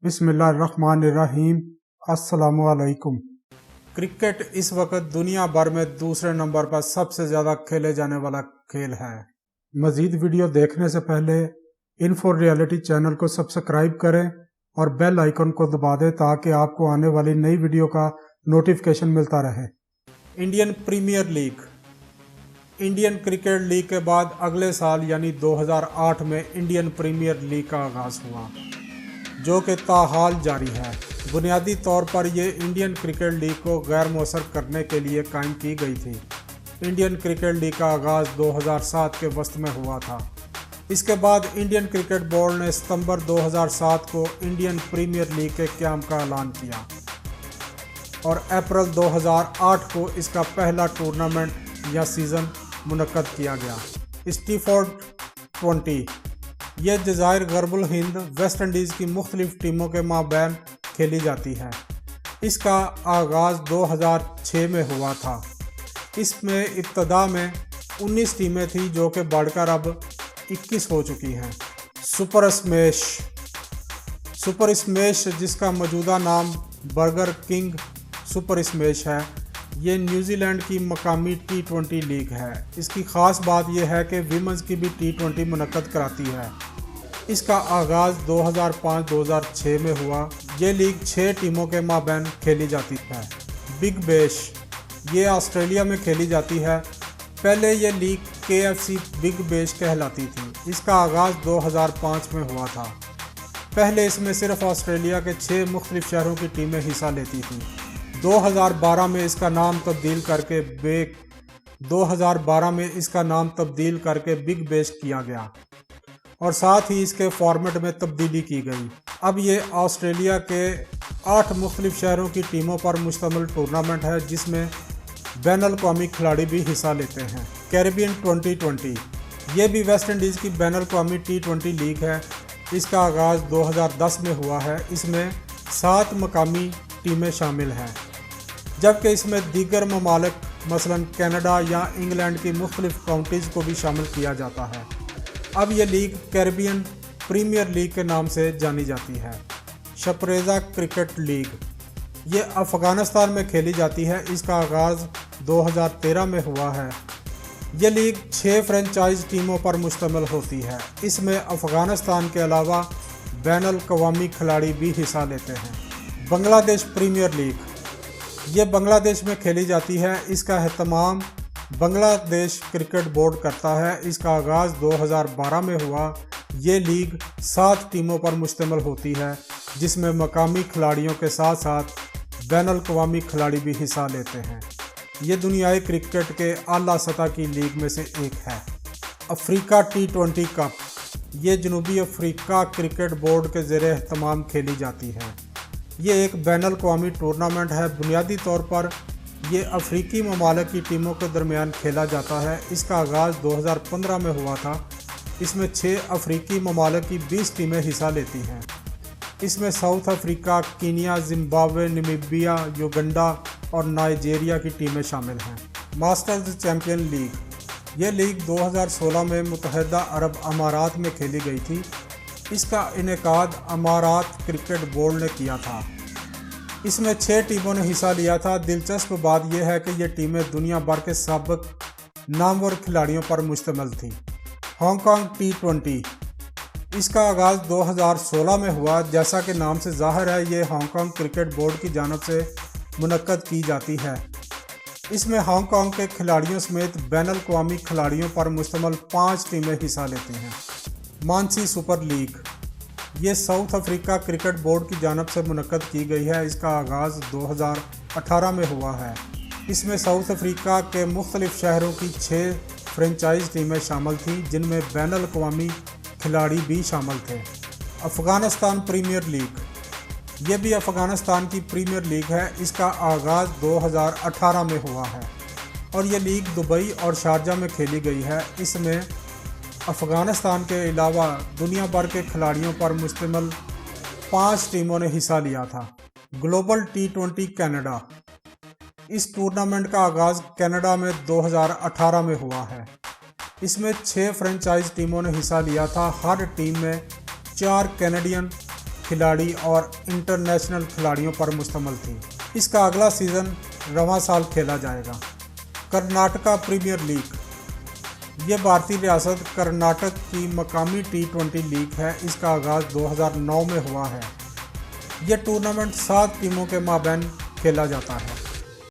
بسم اللہ الرحمن الرحیم۔ السلام علیکم۔ کرکٹ اس وقت دنیا بھر میں دوسرے نمبر پر سب سے زیادہ کھیلے جانے والا کھیل ہے۔ مزید ویڈیو دیکھنے سے پہلے انفو ریئلٹی چینل کو سبسکرائب کریں اور بیل آئیکن کو دبا دیں تاکہ آپ کو آنے والی نئی ویڈیو کا نوٹیفیکیشن ملتا رہے۔ Indian Premier League Indian cricket league کے بعد اگلے سال یعنی 2008 میں انڈین پریمیئر لیگ کا آغاز ہوا، جو کہ تاحال جاری ہے۔ بنیادی طور پر یہ انڈین کرکٹ لیگ کو غیر مؤثر کرنے کے لیے قائم کی گئی تھی۔ انڈین کرکٹ لیگ کا آغاز 2007 کے وسط میں ہوا تھا۔ اس کے بعد انڈین کرکٹ بورڈ نے ستمبر 2007 کو انڈین پریمیئر لیگ کے قیام کا اعلان کیا اور اپریل 2008 کو اس کا پہلا ٹورنامنٹ یا سیزن منعقد کیا گیا۔ اسٹیفورڈ 20 یہ جزائر غرب الہند ویسٹ انڈیز کی مختلف ٹیموں کے مابین کھیلی جاتی ہے۔ اس کا آغاز 2006 میں ہوا تھا۔ اس میں ابتدا میں 19 ٹیمیں تھیں جو کہ بڑھ کر اب 21 ہو چکی ہیں۔ سپر اسمیش جس کا موجودہ نام برگر کنگ سپر اسمیش ہے، یہ نیوزی لینڈ کی مقامی T20 لیگ ہے۔ اس کی خاص بات یہ ہے کہ ویمنز کی بھی T20 منعقد کراتی ہے۔ اس کا آغاز 2005-2006 میں ہوا۔ یہ لیگ 6 ٹیموں کے مابین کھیلی جاتی ہے۔ بگ بیش یہ آسٹریلیا میں کھیلی جاتی ہے۔ پہلے یہ لیگ KFC بگ بیش کہلاتی تھی۔ اس کا آغاز 2005 میں ہوا تھا۔ پہلے اس میں صرف آسٹریلیا کے 6 مختلف شہروں کی ٹیمیں حصہ لیتی تھیں۔ 2012 میں اس کا نام تبدیل کر کے بگ بیش کیا گیا اور ساتھ ہی اس کے فارمیٹ میں تبدیلی کی گئی۔ اب یہ آسٹریلیا کے 8 مختلف شہروں کی ٹیموں پر مشتمل ٹورنامنٹ ہے جس میں بین الاقوامی کھلاڑی بھی حصہ لیتے ہیں۔ کیریبین 2020 یہ بھی ویسٹ انڈیز کی بین الاقوامی T20 لیگ ہے۔ اس کا آغاز 2010 میں ہوا ہے۔ اس میں 7 مقامی ٹیمیں شامل ہیں، جبکہ اس میں دیگر ممالک مثلا کینیڈا یا انگلینڈ کی مختلف کاؤنٹیز کو بھی شامل کیا جاتا ہے۔ اب یہ لیگ کیریبین پریمیئر لیگ کے نام سے جانی جاتی ہے۔ شپریزا کرکٹ لیگ یہ افغانستان میں کھیلی جاتی ہے۔ اس کا آغاز 2013 میں ہوا ہے۔ یہ لیگ 6 فرنچائز ٹیموں پر مشتمل ہوتی ہے۔ اس میں افغانستان کے علاوہ بین الاقوامی کھلاڑی بھی حصہ لیتے ہیں۔ بنگلہ دیش پریمیئر لیگ یہ بنگلہ دیش میں کھیلی جاتی ہے۔ اس کا اہتمام بنگلہ دیش کرکٹ بورڈ کرتا ہے۔ اس کا آغاز 2012 میں ہوا۔ یہ لیگ 7 ٹیموں پر مشتمل ہوتی ہے جس میں مقامی کھلاڑیوں کے ساتھ ساتھ بین الاقوامی کھلاڑی بھی حصہ لیتے ہیں۔ یہ دنیائے کرکٹ کے اعلیٰ سطح کی لیگ میں سے ایک ہے۔ افریقہ T20 کپ یہ جنوبی افریقہ کرکٹ بورڈ کے زیر اہتمام کھیلی جاتی ہے۔ یہ ایک بین الاقوامی ٹورنامنٹ ہے۔ بنیادی طور پر یہ افریقی ممالک کی ٹیموں کے درمیان کھیلا جاتا ہے۔ اس کا آغاز 2015 میں ہوا تھا۔ اس میں 6 افریقی ممالک کی 20 ٹیمیں حصہ لیتی ہیں۔ اس میں South Africa, Kenya, Zimbabwe, Namibia, Uganda اور نائجیریا کی ٹیمیں شامل ہیں۔ ماسٹرز چیمپئن لیگ یہ لیگ 2016 میں متحدہ عرب امارات میں کھیلی گئی تھی۔ اس کا انعقاد امارات کرکٹ بورڈ نے کیا تھا۔ اس میں 6 ٹیموں نے حصہ لیا تھا۔ دلچسپ بات یہ ہے کہ یہ ٹیمیں دنیا بھر کے سابق نامور کھلاڑیوں پر مشتمل تھیں۔ ہانگ کانگ T20 اس کا آغاز 2016 میں ہوا۔ جیسا کہ نام سے ظاہر ہے، یہ ہانگ کانگ کرکٹ بورڈ کی جانب سے منعقد کی جاتی ہے۔ اس میں ہانگ کانگ کے کھلاڑیوں سمیت بین الاقوامی کھلاڑیوں پر مشتمل 5 ٹیمیں حصہ لیتی ہیں۔ مانسی سپر لیگ یہ ساؤتھ افریقہ کرکٹ بورڈ کی جانب سے منعقد کی گئی ہے۔ اس کا آغاز 2018 میں ہوا ہے۔ اس میں ساؤتھ افریقہ کے مختلف شہروں کی 6 فرنچائز ٹیمیں شامل تھیں جن میں بین الاقوامی کھلاڑی بھی شامل تھے۔ افغانستان پریمیئر لیگ یہ بھی افغانستان کی پریمیئر لیگ ہے۔ اس کا آغاز 2018 میں ہوا ہے اور یہ لیگ دبئی اور شارجہ میں کھیلی گئی ہے۔ اس میں افغانستان کے علاوہ دنیا بھر کے کھلاڑیوں پر مشتمل 5 ٹیموں نے حصہ لیا تھا۔ گلوبل T20 کینیڈا اس ٹورنامنٹ کا آغاز کینیڈا میں 2018 میں ہوا ہے۔ اس میں 6 فرنچائز ٹیموں نے حصہ لیا تھا۔ ہر ٹیم میں 4 کینیڈین کھلاڑی اور انٹرنیشنل کھلاڑیوں پر مشتمل تھی۔ اس کا اگلا سیزن رواں سال کھیلا جائے گا۔ کرناٹکا پریمیئر لیگ یہ بھارتی ریاست کرناٹک کی مقامی T20 لیگ ہے۔ اس کا آغاز 2009 میں ہوا ہے۔ یہ ٹورنامنٹ 7 ٹیموں کے مابین کھیلا جاتا ہے۔